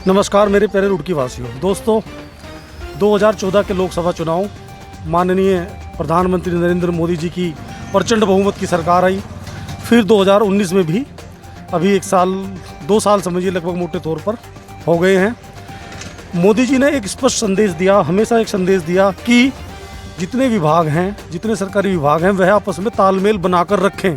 नमस्कार मेरे प्यारे रुड़की वासियों। दोस्तों, 2014 के लोकसभा चुनाव, माननीय प्रधानमंत्री नरेंद्र मोदी जी की प्रचंड बहुमत की सरकार आई। फिर 2019 में भी अभी 2 साल समझिए लगभग मोटे तौर पर हो गए हैं। मोदी जी ने एक स्पष्ट संदेश दिया, हमेशा एक संदेश दिया कि जितने विभाग हैं, जितने सरकारी विभाग हैं, वह आपस में तालमेल बनाकर रखें,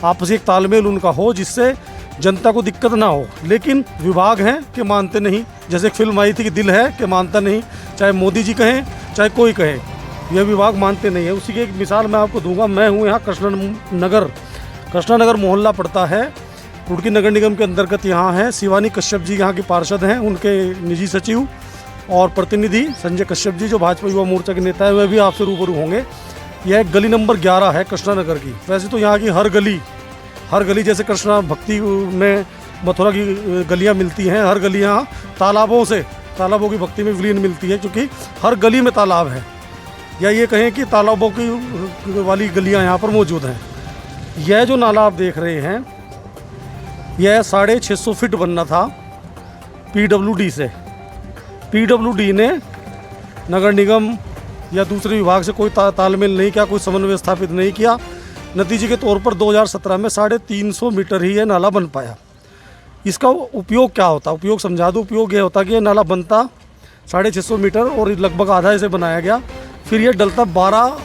आपसी एक तालमेल उनका हो जिससे जनता को दिक्कत ना हो। लेकिन विभाग हैं कि मानते नहीं। जैसे एक फिल्म आई थी कि दिल है कि मानता नहीं, चाहे मोदी जी कहें चाहे कोई कहे, यह विभाग मानते नहीं है। उसी की एक मिसाल मैं आपको दूंगा। मैं हूँ यहाँ कृष्णा नगर मोहल्ला पड़ता है, रुड़की नगर निगम के अंतर्गत। यहाँ है शिवानी कश्यप जी, यहाँ की पार्षद हैं, उनके निजी सचिव और प्रतिनिधि संजय कश्यप जी जो भाजपा युवा मोर्चा के नेता है, वह भी आपसे रूबरू होंगे। यह गली नंबर 11 है कृष्णा नगर की। वैसे तो यहाँ की हर गली जैसे कृष्णा भक्ति में मथुरा की गलियाँ मिलती हैं, हर गली यहाँ तालाबों की भक्ति में विलीन मिलती है, क्योंकि हर गली में तालाब है, या ये कहें कि तालाबों की वाली गलियाँ यहाँ पर मौजूद हैं। यह जो नाला आप देख रहे हैं, यह 650 फीट बनना था PWD से। PWD ने नगर निगम या दूसरे विभाग से कोई तालमेल नहीं किया, कोई समन्वय स्थापित नहीं किया। नतीजे के तौर पर 2017 में 350 मीटर ही यह नाला बन पाया। इसका उपयोग क्या होता? उपयोग समझा दूँ। उपयोग यह होता कि यह नाला बनता 650 मीटर और लगभग आधा इसे बनाया गया। फिर यह डलता 12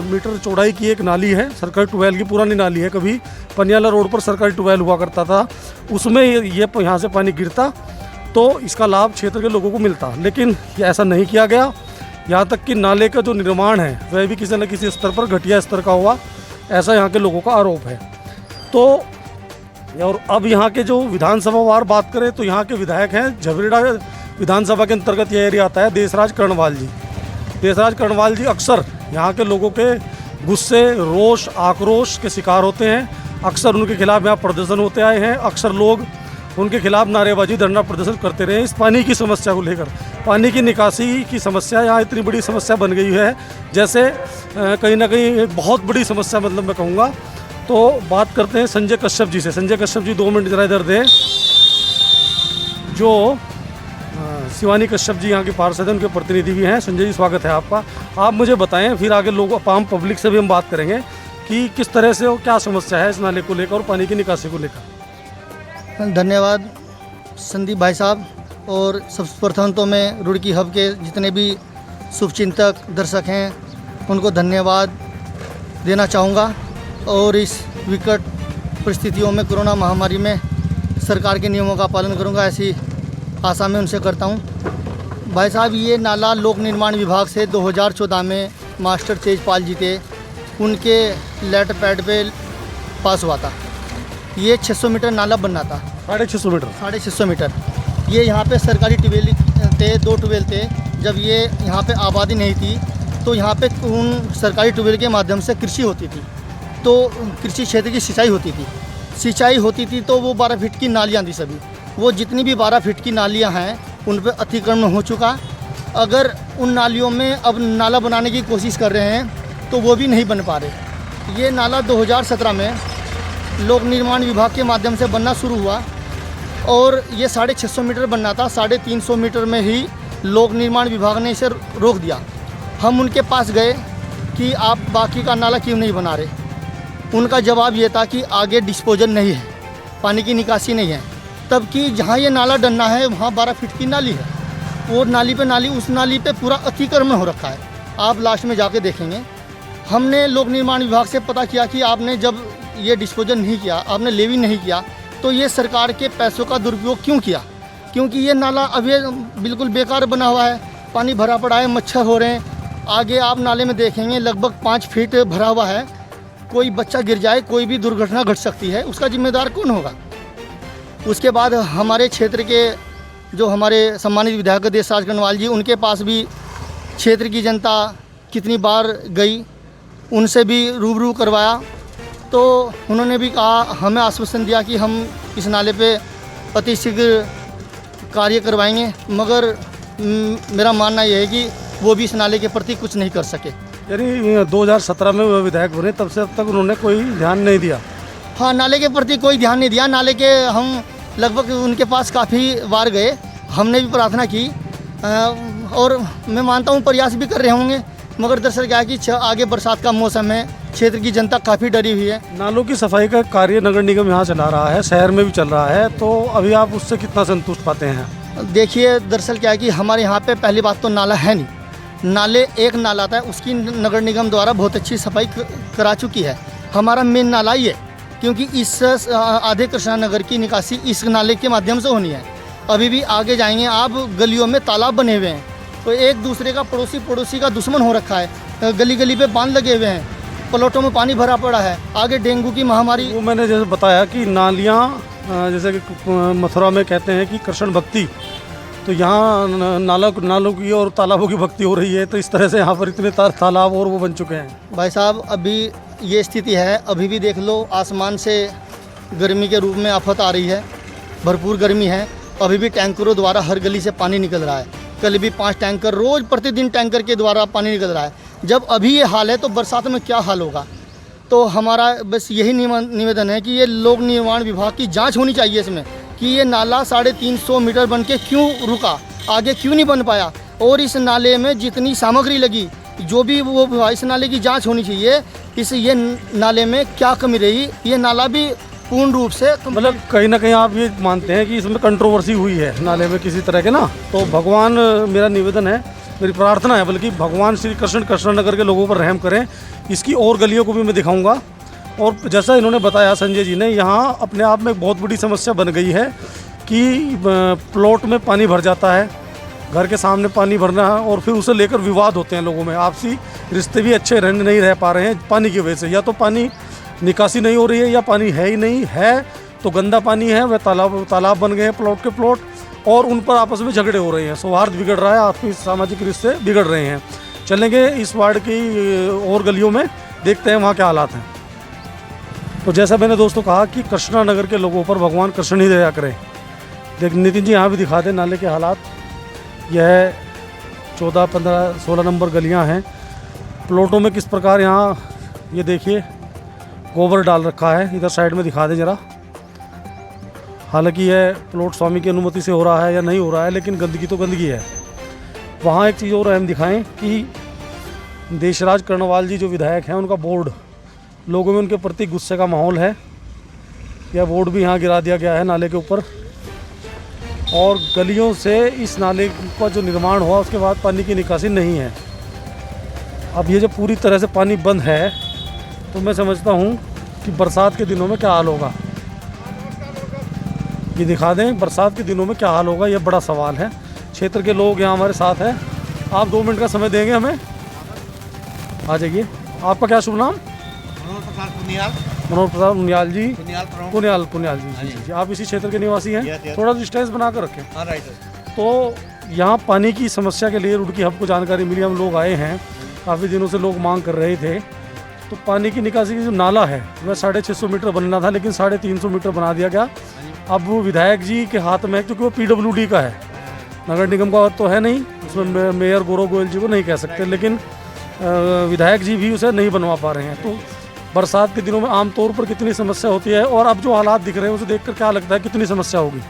मीटर चौड़ाई की एक नाली है, सरकारी ट्यूबवेल की पुरानी नाली है। कभी पनियाला रोड पर सरकारी ट्यूबवेल हुआ करता था, उसमें ये यहाँ से पानी गिरता तो इसका लाभ क्षेत्र के लोगों को मिलता। लेकिन ऐसा नहीं किया गया। यहाँ तक कि नाले का जो निर्माण है वह भी किसी न किसी स्तर पर घटिया स्तर का हुआ, ऐसा यहाँ के लोगों का आरोप है। तो और अब यहाँ के जो विधानसभा वार बात करें तो यहाँ के विधायक हैं, झबरेड़ा विधानसभा के अंतर्गत यह एरिया आता है। देशराज कर्णवाल जी अक्सर यहाँ के लोगों के गुस्से, रोष, आक्रोश के शिकार होते हैं। अक्सर उनके खिलाफ यहाँ प्रदर्शन होते आए हैं। अक्सर लोग उनके खिलाफ नारेबाजी, धरना प्रदर्शन करते रहे। इस पानी की समस्या को लेकर, पानी की निकासी की समस्या यहाँ इतनी बड़ी समस्या बन गई है, जैसे कहीं ना कहीं एक बहुत बड़ी समस्या, मतलब मैं कहूँगा। तो बात करते हैं संजय कश्यप जी से। संजय कश्यप जी 2 मिनट जरा इधर दें। जो शिवानी कश्यप जी यहाँ के पार्षद हैं, उनके प्रतिनिधि भी हैं। संजय जी, स्वागत है आपका। आप मुझे बताएं, फिर आगे लोग आम पब्लिक से भी हम बात करेंगे कि किस तरह से और क्या समस्या है इस नाले को लेकर और पानी की निकासी को लेकर। धन्यवाद संदीप भाई साहब। और सबसे प्रथम तो मैं रुड़की हब के जितने भी शुभचिंतक दर्शक हैं उनको धन्यवाद देना चाहूँगा। और इस विकट परिस्थितियों में, कोरोना महामारी में सरकार के नियमों का पालन करूँगा, ऐसी आशा में उनसे करता हूँ। भाई साहब, ये नाला लोक निर्माण विभाग से 2014 में मास्टर तेजपाल जी थे, उनके लेटर पैड पे पास हुआ था। ये 600 मीटर नाला बनना था। 650 मीटर। ये यहाँ पे सरकारी ट्यूबवेल थे, 2 ट्यूबवेल थे। जब ये यहाँ पे आबादी नहीं थी तो यहाँ पे उन सरकारी ट्यूबवेल के माध्यम से कृषि होती थी, तो कृषि क्षेत्र की सिंचाई होती थी। तो वो 12 फीट की नालियाँ थी सभी। वो जितनी भी 12 फीट की नालियाँ हैं उन पर अतिक्रमण हो चुका। अगर उन नालियों में अब नाला बनाने की कोशिश कर रहे हैं तो वो भी नहीं बन पा रहे। ये नाला 2017 में लोक निर्माण विभाग के माध्यम से बनना शुरू हुआ और ये 650 मीटर बनना था। 350 मीटर में ही लोक निर्माण विभाग ने इसे रोक दिया। हम उनके पास गए कि आप बाकी का नाला क्यों नहीं बना रहे। उनका जवाब ये था कि आगे डिस्पोजल नहीं है, पानी की निकासी नहीं है। तब कि जहाँ ये नाला डलना है वहाँ 12 फीट की नाली है, वो उस नाली पे पूरा अतिक्रमण हो रखा है। आप लास्ट में जाके देखेंगे। हमने लोक निर्माण विभाग से पता किया कि आपने जब ये डिस्पोजल नहीं किया, आपने लेवी नहीं किया, तो ये सरकार के पैसों का दुरुपयोग क्यों किया? क्योंकि ये नाला अभी बिल्कुल बेकार बना हुआ है, पानी भरा पड़ा है, मच्छर हो रहे हैं। आगे आप नाले में देखेंगे लगभग 5 फीट भरा हुआ है। कोई बच्चा गिर जाए, कोई भी दुर्घटना घट सकती है, उसका जिम्मेदार कौन होगा? उसके बाद हमारे क्षेत्र के जो हमारे सम्मानित विधायक देशराज कर्णवाल जी, उनके पास भी क्षेत्र की जनता कितनी बार गई, उनसे भी रूबरू करवाया। तो उन्होंने भी कहा, हमें आश्वासन दिया कि हम इस नाले पे अतिशीघ्र कार्य करवाएंगे, मगर मेरा मानना यह है कि वो भी इस नाले के प्रति कुछ नहीं कर सके। यानी 2017 में वह विधायक बने, तब से अब तक उन्होंने कोई ध्यान नहीं दिया। हाँ, नाले के प्रति कोई ध्यान नहीं दिया। नाले के हम लगभग उनके पास काफ़ी बार गए, हमने भी प्रार्थना की और मैं मानता हूँ प्रयास भी कर रहे होंगे, मगर दरअसल क्या है कि आगे बरसात का मौसम है, क्षेत्र की जनता काफ़ी डरी हुई है। नालों की सफाई का कार्य नगर निगम यहाँ चला रहा है, शहर में भी चल रहा है, तो अभी आप उससे कितना संतुष्ट पाते हैं? देखिए, दरअसल क्या है कि हमारे यहाँ पे पहली बात तो नाला है नहीं। नाले एक नाला था, उसकी नगर निगम द्वारा बहुत अच्छी सफाई करा चुकी है। हमारा मेन नाला ये, क्योंकि इस आधे कृष्णा नगर की निकासी इस नाले के माध्यम से होनी है। अभी भी आगे जाएंगे आप, गलियों में तालाब बने हुए हैं, तो एक दूसरे का पड़ोसी का दुश्मन हो रखा है। गली गली पे बांध लगे हुए हैं, प्लॉटों में पानी भरा पड़ा है, आगे डेंगू की महामारी। वो मैंने जैसे बताया कि नालियाँ, जैसे कि मथुरा में कहते हैं कि कृष्ण भक्ति, तो यहाँ नालों की और तालाबों की भक्ति हो रही है। तो इस तरह से यहाँ पर इतने तालाब और वो बन चुके हैं। भाई साहब, अभी ये स्थिति है, अभी भी देख लो, आसमान से गर्मी के रूप में आफत आ रही है, भरपूर गर्मी है। अभी भी टैंकरों द्वारा हर गली से पानी निकल रहा है। कल भी 5 टैंकर रोज़ प्रतिदिन टैंकर के द्वारा पानी निकल रहा है। जब अभी ये हाल है तो बरसात में क्या हाल होगा? तो हमारा बस यही निवेदन है कि ये लोक निर्माण विभाग की जांच होनी चाहिए इसमें, कि ये नाला 350 मीटर बन के क्यों रुका, आगे क्यों नहीं बन पाया, और इस नाले में जितनी सामग्री लगी, जो भी वो इस नाले की जांच होनी चाहिए। ये नाले में क्या कमी रही, ये नाला भी पूर्ण रूप से मतलब कहीं ना कहीं आप ये मानते हैं कि इसमें कंट्रोवर्सी हुई है नाले में किसी तरह के ना। तो भगवान, मेरा निवेदन है, मेरी प्रार्थना है बल्कि, भगवान श्री कृष्ण नगर के लोगों पर रहम करें। इसकी और गलियों को भी मैं दिखाऊंगा। और जैसा इन्होंने बताया संजय जी ने, यहाँ अपने आप में एक बहुत बड़ी समस्या बन गई है कि प्लॉट में पानी भर जाता है, घर के सामने पानी भरना है, और फिर उसे लेकर विवाद होते हैं लोगों में। आपसी रिश्ते भी अच्छे नहीं रह पा रहे हैं पानी की वजह से। या तो पानी निकासी नहीं हो रही है, या पानी है ही नहीं है तो गंदा पानी है, वह तालाब बन गए हैं प्लॉट के प्लॉट, और उन पर आपस में झगड़े हो रहे हैं, सौहार्द बिगड़ रहा है, आपकी सामाजिक रिश्ते बिगड़ रहे हैं। चलेंगे इस वार्ड की और गलियों में, देखते हैं वहाँ क्या हालात हैं। तो जैसा मैंने दोस्तों कहा कि कृष्णा नगर के लोगों पर भगवान कृष्ण ही दया करें। देख नितिन जी, यहाँ भी दिखा दें नाले के हालात। यह 14, 15, 16 नंबर गलियाँ हैं। प्लॉटों में किस प्रकार यहाँ, ये देखिए, गोबर डाल रखा है। इधर साइड में दिखा दें ज़रा। हालांकि यह प्लॉट स्वामी की अनुमति से हो रहा है या नहीं हो रहा है, लेकिन गंदगी तो गंदगी है। वहाँ एक चीज़ और हम दिखाएं कि देशराज कर्णवाल जी जो विधायक हैं, उनका बोर्ड, लोगों में उनके प्रति गुस्से का माहौल है। यह बोर्ड भी यहाँ गिरा दिया गया है नाले के ऊपर। और गलियों से इस नाले का जो निर्माण हुआ उसके बाद पानी की निकासी नहीं है। अब ये जो पूरी तरह से पानी बंद है, तो मैं समझता हूँ कि बरसात के दिनों में क्या हाल होगा। ये दिखा दें बरसात के दिनों में क्या हाल होगा, ये बड़ा सवाल है। क्षेत्र के लोग यहाँ हमारे साथ हैं। आप 2 मिनट का समय देंगे हमें? आ जाइए। आपका क्या शुभ नाम? मनोहर प्रसाद उनियाल जी। कुनियाल जी। आप इसी क्षेत्र के निवासी हैं? थोड़ा डिस्टेंस बना कर रखें। तो यहाँ पानी की समस्या के लिए रुड़की हब को जानकारी मिली, हम लोग आए हैं। काफ़ी दिनों से लोग मांग कर रहे थे। तो पानी की निकासी की जो नाला है वह 650 मीटर बनना था, लेकिन 350 मीटर बना दिया गया। अब वो विधायक जी के हाथ में है, क्योंकि वो PWD का है, नगर निगम का तो है नहीं। उसमें मेयर गौरव गोयल जी को नहीं कह सकते, लेकिन विधायक जी भी उसे नहीं बनवा पा रहे हैं। तो बरसात के दिनों में आमतौर पर कितनी समस्या होती है, और अब जो हालात दिख रहे हैं उसे देखकर क्या लगता है कितनी समस्या होगी?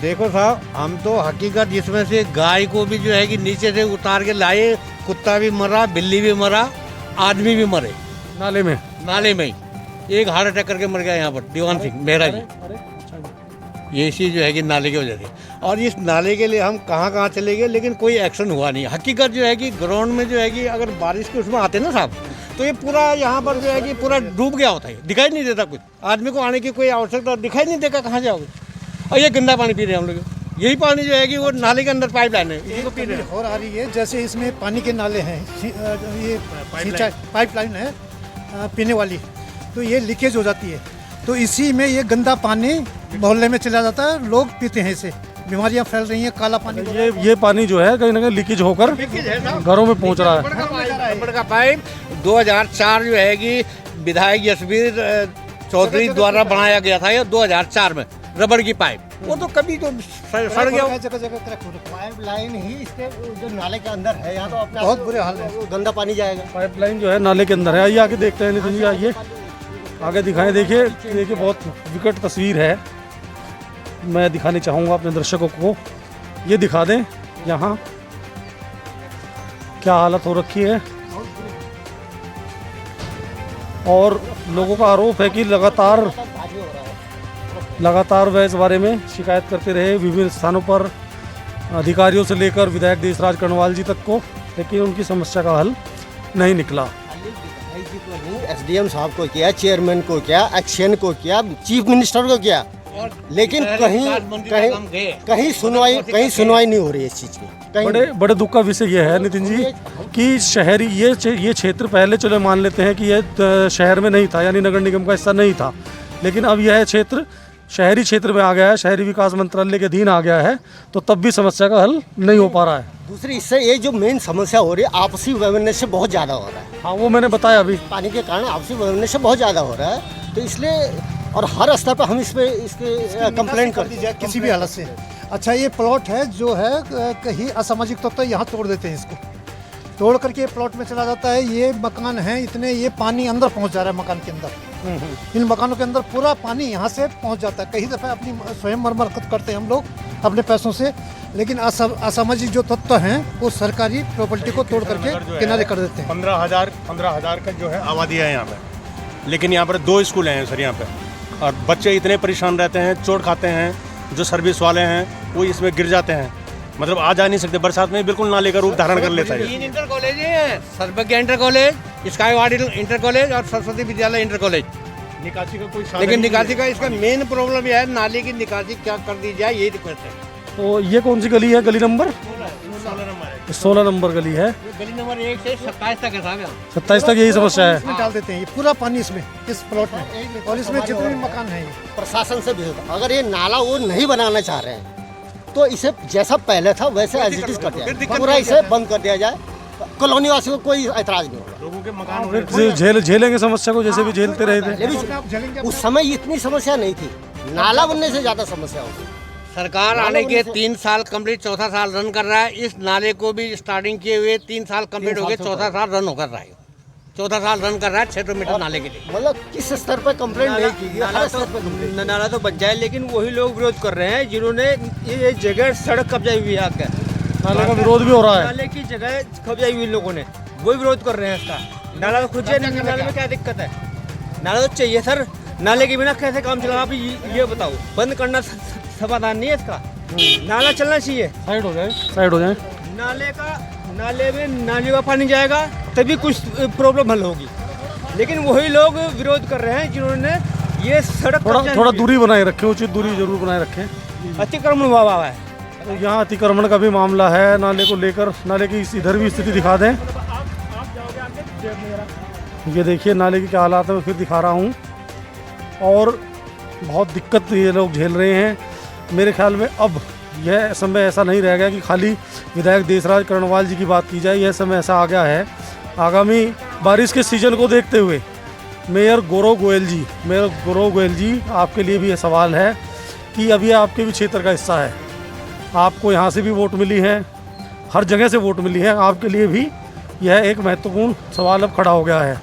देखो साहब, हम तो हकीकत जिसमें से गाय को भी जो है कि नीचे से उतार के लाए, कुत्ता भी मरा, बिल्ली भी मरा, आदमी भी मरे नाले में ही। एक हार्ट अटैक करके मर गया यहाँ पर दीवान सिंह मेहरा जी। ये इसी जो है कि नाले की वजह से। और इस नाले के लिए हम कहाँ चले गए, लेकिन कोई एक्शन हुआ नहीं। हकीकत जो है कि ग्राउंड में जो है कि अगर बारिश के उसमें आते ना साहब, तो ये पूरा यहाँ पर जो है कि पूरा डूब गया होता है, दिखाई नहीं देता कुछ। आदमी को आने की कोई आवश्यकता दिखाई नहीं देगा, कहाँ जाओगे। और ये गंदा पानी पी रहे हैं हम लोग। यही पानी जो है कि वो नाले के अंदर पाइप लाइन है, इसी को पी रहे हैं। और आ रही है, जैसे इसमें पानी के नाले हैं, ये पाइप लाइन है पीने वाली, तो ये लीकेज हो जाती है। तो इसी में ये गंदा पानी मोहल्ले में चला जाता है, लोग पीते हैं, इससे बीमारियां फैल रही हैं। काला पानी, ये पानी जो है कहीं ना कहीं लीकेज होकर घरों में पहुंच रहा है। रबड़ का पाइप 2004 जो है कि विधायक यशवीर चौधरी द्वारा बनाया गया था, ये 2004 में रबड़ की पाइप, वो तो कभी तो सड़ गया। जगह पाइप लाइन ही इसके जो नाले के अंदर है, यहाँ तो बहुत बुरे हाल है, गंदा पानी जाएगा। पाइपलाइन जो है नाले के अंदर है। आइए आगे देखते हैं नितिन जी, आइए। आगे दिखाएं। देखिए देखिए बहुत विकट तस्वीर है, मैं दिखाने चाहूँगा अपने दर्शकों को। ये दिखा दें यहाँ क्या हालत हो रखी है। और लोगों का आरोप है कि लगातार वह इस बारे में शिकायत करते रहे विभिन्न स्थानों पर, अधिकारियों से लेकर विधायक देशराज कर्णवाल जी तक को, लेकिन उनकी समस्या का हल नहीं निकला। एसडीएम साहब को किया, चेयरमैन को किया, एक्शन को किया, चीफ मिनिस्टर को किया, लेकिन कहीं सुनवाई नहीं हो रही है इस चीज की। बड़े दुख का विषय यह है नितिन जी कि शहरी ये क्षेत्र पहले चलो मान लेते हैं कि यह शहर में नहीं था, यानी नगर निगम का हिस्सा नहीं था, लेकिन अब यह क्षेत्र शहरी क्षेत्र में आ गया है, शहरी विकास मंत्रालय के अधीन आ गया है, तो तब भी समस्या का हल नहीं हो पा रहा है। दूसरी इससे ये जो मेन समस्या हो रही है आपसी व्यवहार से बहुत ज़्यादा हो रहा है। हाँ, वो मैंने बताया अभी, पानी के कारण आपसी व्यवहार से बहुत ज़्यादा हो रहा है, तो इसलिए और हर स्तर पर हम इसके कंप्लेंट कर दी जाए किसी भी हालत से। अच्छा, ये प्लॉट है जो है कहीं असामाजिक तत्व यहाँ तोड़ देते हैं, इसको तोड़ करके प्लॉट में चला जाता है। ये मकान है इतने, ये पानी अंदर पहुँच जा रहा है मकान के अंदर, इन मकानों के अंदर पूरा पानी यहाँ से पहुँच जाता है। कई दफ़े अपनी स्वयं मरम्मत करते हैं हम लोग अपने पैसों से, लेकिन असामाजिक जो तत्व हैं वो सरकारी प्रॉपर्टी को तोड़ करके किनारे कर देते हैं। 15,000 का जो है आबादी है यहाँ पे, लेकिन यहाँ पर 2 स्कूल हैं सर यहाँ पे, और बच्चे इतने परेशान रहते हैं, चोट खाते हैं, जो सर्विस वाले हैं वो इसमें गिर जाते हैं, मतलब आ जा नहीं सकते, बरसात में बिल्कुल नाले का रूप धारण कर लेता है। 3 इंटर कॉलेज हैं, सर्वज्ञ इंटर कॉलेज, स्काईवार्ड इंटर कॉलेज और सरस्वती विद्यालय इंटर कॉलेज। निकासी का कोई साधन लेकिन नहीं निकासी का इसका मेन प्रॉब्लम यह है, नाले की निकासी क्या कर दी जाए, यही दिक्कत है। तो ये कौन सी गली है? गली नंबर 16 नंबर गली है। गली नंबर 1 से 27 तक है साहब, 27 तक यही समस्या है। इसमें डाल देते हैं ये पूरा पानी इसमें, इस प्लॉट में, और इसमें जितने भी मकान हैं ये प्रशासन से भी होगा। अगर ये नाला वो नहीं बनाना चाह रहे हैं तो इसे जैसा पहले था वैसे एज इट इज कर दिया जाए, पूरा इसे बंद कर दिया जाए, कॉलोनी वासियों को कोई ऐतराज नहीं होगा। लोगों के मकान झेलेंगे समस्या को, जैसे भी झेलते रहे थे। लेकिन उस समय इतनी समस्या नहीं थी, नाला बनने से ज्यादा समस्या होगी। सरकार आने के 3 साल कंप्लीट, चौथा साल रन कर रहा है। इस नाले को भी स्टार्टिंग किए हुए 3 साल कंप्लीट हो गए, चौथा साल रन कर रहा है, चौथा साल रन कर रहा है 600 मीटर नाले के लिए। मतलब किस स्तर पर कंप्लेंट नहीं की गई, हर स्तर पर कंप्लेंट। नाला तो बन जाए, लेकिन वही लोग विरोध कर रहे हैं जिन्होंने ये जगह सड़क कब्जा हुई है आके, नाले का विरोध भी हो रहा है। नाले की जगह कब्जा हुई लोगों ने, वही विरोध कर रहे हैं इसका। नाला तो खुद जाए, नाले में क्या दिक्कत है? नाला तो चाहिए सर, नाले के बिना कैसे काम चला? आप ये बताओ, बंद करना समाधान नहीं है इसका, नाला चलना चाहिए। साइड हो जाए। नाले में नाली का पानी जाएगा तभी कुछ प्रॉब्लम हल होगी, लेकिन वही लोग विरोध कर रहे हैं जिन्होंने ये सड़क थोड़ा दूरी बनाए रखें, उचित दूरी जरूर बनाए रखें। अतिक्रमण हुआ है। तो यहाँ अतिक्रमण का भी मामला है नाले को लेकर। नाले की इधर भी स्थिति दिखा दें। ये देखिए नाले की क्या हालात है, मैं फिर दिखा रहा हूँ। और बहुत दिक्कत ये लोग झेल रहे हैं। मेरे ख्याल में अब यह समय ऐसा नहीं रह गया कि खाली विधायक देशराज कर्णवाल जी की बात की जाए। यह समय ऐसा आ गया है, आगामी बारिश के सीजन को देखते हुए मेयर गौरव गोयल जी आपके लिए भी यह सवाल है कि अब यह आपके भी क्षेत्र का हिस्सा है, आपको यहाँ से भी वोट मिली है, हर जगह से वोट मिली है, आपके लिए भी यह एक महत्वपूर्ण सवाल अब खड़ा हो गया है।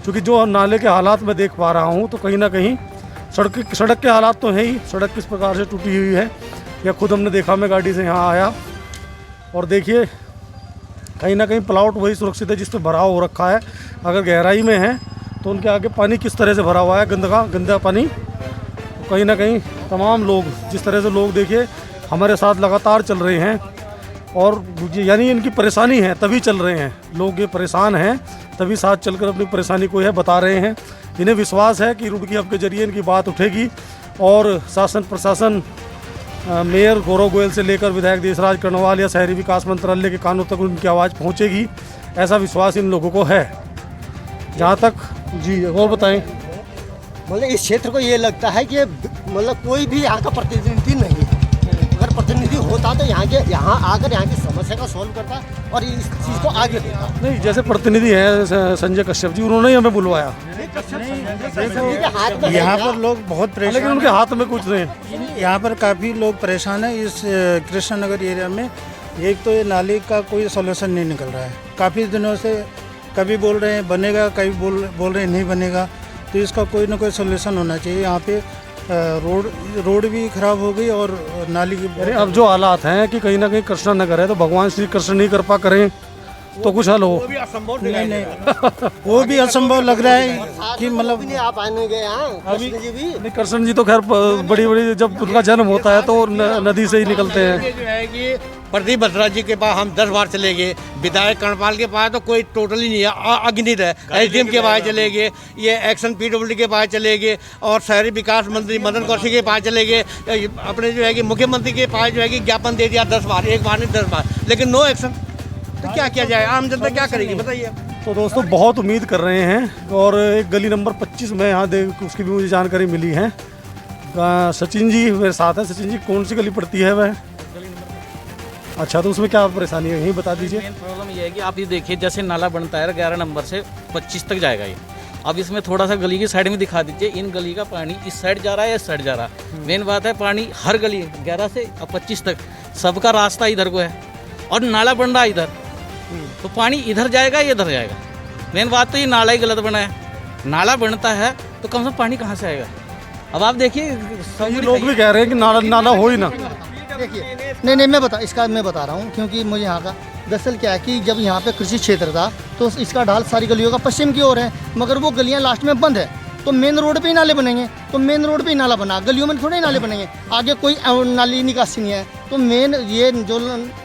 क्योंकि जो नाले के हालात मैं देख पा रहा हूँ तो कहीं ना कहीं सड़क के हालात तो हैं ही, सड़क किस प्रकार से टूटी हुई है यह खुद हमने देखा। मैं गाड़ी से यहाँ आया और देखिए कहीं ना कहीं प्लॉट वही सुरक्षित है जिस पर भराव हो रखा है। अगर गहराई में है तो उनके आगे पानी किस तरह से भरा हुआ है, गंदा पानी। तो कहीं ना कहीं तमाम लोग, जिस तरह से लोग देखिए हमारे साथ लगातार चल रहे हैं, और यानी इनकी परेशानी है तभी चल रहे हैं लोग, ये परेशान हैं तभी साथ चलकर अपनी परेशानी को यह बता रहे हैं। इन्हें विश्वास है कि रुड़की हब के जरिए इनकी बात उठेगी और शासन प्रशासन, मेयर गौरव गोयल से लेकर विधायक देशराज कर्णवाल या शहरी विकास मंत्रालय के कानों तक उनकी आवाज़ पहुंचेगी, ऐसा विश्वास इन लोगों को है। जहां तक जी और बताएं। मतलब इस क्षेत्र को ये लगता है कि मतलब कोई भी यहाँ का प्रतिनिधि नहीं है। अगर प्रतिनिधि होता तो यहाँ आकर यहाँ की समस्या का सॉल्व करता और इस चीज़ को आगे देता। नहीं, जैसे प्रतिनिधि हैं संजय कश्यप जी, उन्होंने ही हमें बुलवाया। यहाँ पर लोग बहुत परेशान, लेकिन उनके हाथ में कुछ नहीं। यहाँ पर काफ़ी लोग परेशान हैं इस कृष्णा नगर एरिया में। एक तो ये नाली का कोई सॉल्यूशन नहीं निकल रहा है, काफ़ी दिनों से कभी बोल रहे हैं बनेगा, कभी बोल रहे हैं नहीं बनेगा। तो इसका कोई ना कोई सोल्यूशन होना चाहिए। यहाँ पे रोड भी खराब हो गई और नाली की अरे अब जो हालात हैं कि कहीं ना कहीं कृष्णा नगर है, तो भगवान श्री कृष्ण नहीं कृपा करें तो कुछ हल हो। नहीं वो भी असंभव लग रहा है कि मतलब नहीं आप आने गए यहाँ अभी कृष्ण जी भी नहीं, कृष्ण जी तो खैर बड़ी बड़ी जब उनका जन्म होता है तो नदी से ही निकलते हैं। ये जो है कि प्रदीप बत्रा जी के पास हम 10 बार चले गए, विधायक कर्णपाल के पास तो कोई टोटली नहीं है, अग्नित है। एसडीएम के पास चले गए, ये एक्शन पीडब्ल्यूडी के पास चले गए, और शहरी विकास मंत्री मदन कौशिक के पास चले गए, अपने जो है कि मुख्यमंत्री के पास जो है कि ज्ञापन दे दिया 10 बार, एक बार नहीं 10 बार, लेकिन नो एक्शन। तो क्या किया जाए, आम जनता क्या करेगी बताइए। तो दोस्तों बहुत उम्मीद कर रहे हैं। और एक गली नंबर 25 में यहाँ देख उसकी भी मुझे जानकारी मिली है। सचिन जी मेरे साथ है। सचिन जी कौन सी गली पड़ती है वह? अच्छा, तो उसमें क्या परेशानी है यही बता दीजिए। मेन प्रॉब्लम ये है कि आप ये देखिए, जैसे नाला बनता है 11 नंबर से 25 तक जाएगा ये। अब इसमें थोड़ा सा गली की साइड में दिखा दीजिए, इन गली का पानी इस साइड जा रहा है या इस साइड जा रहा है। मेन बात है पानी हर गली 11 से 25 तक सबका रास्ता इधर को है और नाला बन रहा है इधर, तो पानी इधर जाएगा या इधर जाएगा। मेन बात तो ये नाला ही गलत बना है। नाला बनता है तो कम से कम पानी कहाँ से आएगा। अब आप देखिए ये लोग भी कह रहे हैं कि नाला हो ही ना। देखिए नहीं मैं बता रहा हूँ, क्योंकि मुझे यहाँ का दरअसल क्या है कि जब यहाँ पे कृषि क्षेत्र था तो इसका ढाल सारी गलियों का पश्चिम की ओर है, मगर वो गलियाँ लास्ट में बंद है, तो मेन रोड पे ही नाले बनेंगे। तो मेन रोड पे ही नाला बना, गलियों में थोड़े ही नाले बनेंगे, आगे कोई नाली निकासी नहीं है। तो मेन ये जो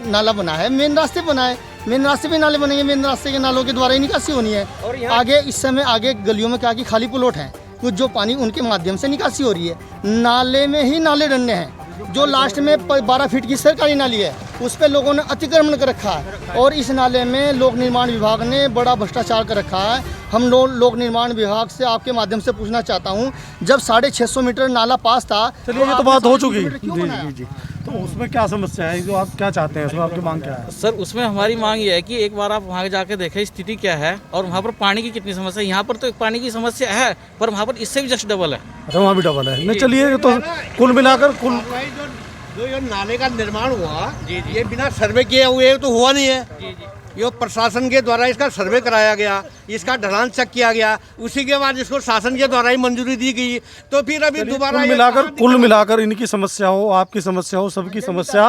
नाला बना है मेन रास्ते बना है, मेन रास्ते पे नाले बनेंगे, मेन रास्ते के नालों के द्वारा ही निकासी होनी है। आगे इस समय आगे गलियों में क्या कि खाली प्लॉट हैं, कुछ जो पानी उनके माध्यम से निकासी हो रही है। नाले में ही नाले डलने हैं, जो लास्ट में 12 फीट की सरकारी नाली है उस पर लोगों ने अतिक्रमण कर रखा है, और इस नाले में लोक निर्माण विभाग ने बड़ा भ्रष्टाचार कर रखा है। हम लोक निर्माण विभाग से आपके माध्यम से पूछना चाहता हूं, जब 650 मीटर नाला पास था, चलिए ये तो बात हो चुकी जी जी। तो उसमें क्या समस्या है, जो आप क्या चाहते हैं, उसमें आपकी मांग क्या है? सर उसमें हमारी मांग ये है कि एक बार आप वहाँ जाके देखें स्थिति क्या है और वहाँ पर पानी की कितनी समस्या है। यहाँ पर तो पानी की समस्या है, पर वहाँ पर इससे भी जस्ट डबल है। अच्छा, वहाँ भी डबल है। नहीं चलिए, तो कुल मिलाकर जो ये नाले का निर्माण हुआ ये बिना सर्वे किए हुए तो हुआ नहीं है। ये प्रशासन के द्वारा इसका सर्वे कराया गया, इसका ढलान चेक किया गया, उसी के बाद इसको शासन के द्वारा ही मंजूरी दी गई। तो फिर अभी दोबारा कुल मिलाकर इनकी समस्या हो, आपकी समस्या हो, सबकी समस्या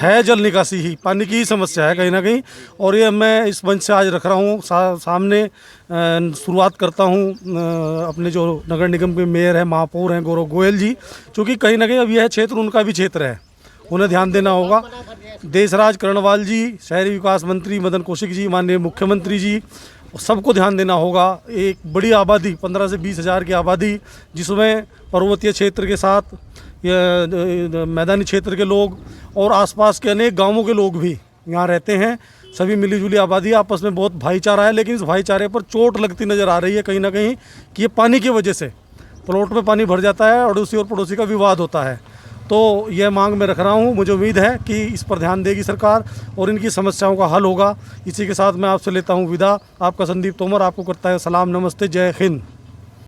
है जल निकासी ही, पानी की ही समस्या है कहीं ना कहीं। और ये मैं इस मंच से आज रख रहा हूँ सामने। शुरुआत करता हूँ अपने जो नगर निगम के मेयर हैं, महापौर हैं गौरव गोयल जी, क्योंकि कहीं ना कहीं अब यह क्षेत्र उनका भी क्षेत्र है, उन्हें ध्यान देना होगा। देशराज कर्णवाल जी, शहरी विकास मंत्री मदन कौशिक जी, माननीय मुख्यमंत्री जी, सबको ध्यान देना होगा। एक बड़ी आबादी 15 से 20 हज़ार की आबादी, जिसमें पर्वतीय क्षेत्र के साथ मैदानी क्षेत्र के लोग और आसपास के अनेक गांवों के लोग भी यहाँ रहते हैं। सभी मिलीजुली आबादी, आपस में बहुत भाईचारा है, लेकिन इस भाईचारे पर चोट लगती नज़र आ रही है कहीं ना कहीं कि ये पानी की वजह से प्लॉट में पानी भर जाता है और अड़ोसी और पड़ोसी का विवाद होता है। तो यह मांग मैं रख रहा हूँ, मुझे उम्मीद है कि इस पर ध्यान देगी सरकार और इनकी समस्याओं का हल होगा। इसी के साथ मैं आपसे लेता हूँ विदा। आपका संदीप तोमर आपको करता है सलाम, नमस्ते, जय हिंद।